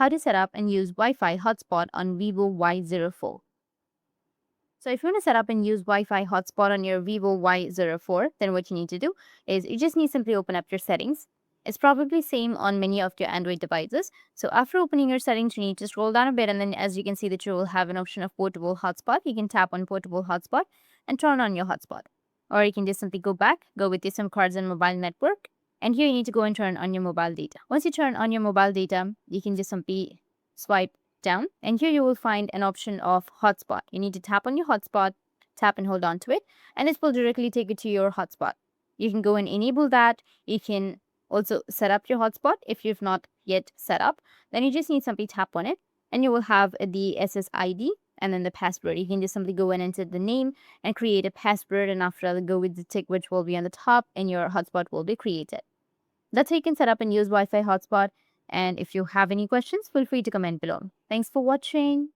how to set up and use Wi-Fi hotspot on Vivo Y04. So if you want to set up and use Wi-Fi hotspot on your Vivo Y04, then what you need to do is you just need to simply open up your settings. It's probably same on many of your Android devices. So after opening your settings, you need to scroll down a bit, and then as you can see that you will have an option of portable hotspot. You can tap on portable hotspot and turn on your hotspot. Or you can just simply go back, go with your SIM cards and mobile network. And here you need to go and turn on your mobile data. Once you turn on your mobile data, you can just simply swipe down, and here you will find an option of hotspot. You need to tap on your hotspot, tap and hold on to it, and this will directly take you to your hotspot. You can go and enable that. You can also set up your hotspot if you've not yet set up. Then you just need simply tap on it, and you will have the SSID and then the password. You can just simply go and enter the name and create a password, and after that, go with the tick which will be on the top, and your hotspot will be created. That's how you can set up and use Wi-Fi hotspot. And if you have any questions, feel free to comment below. Thanks for watching.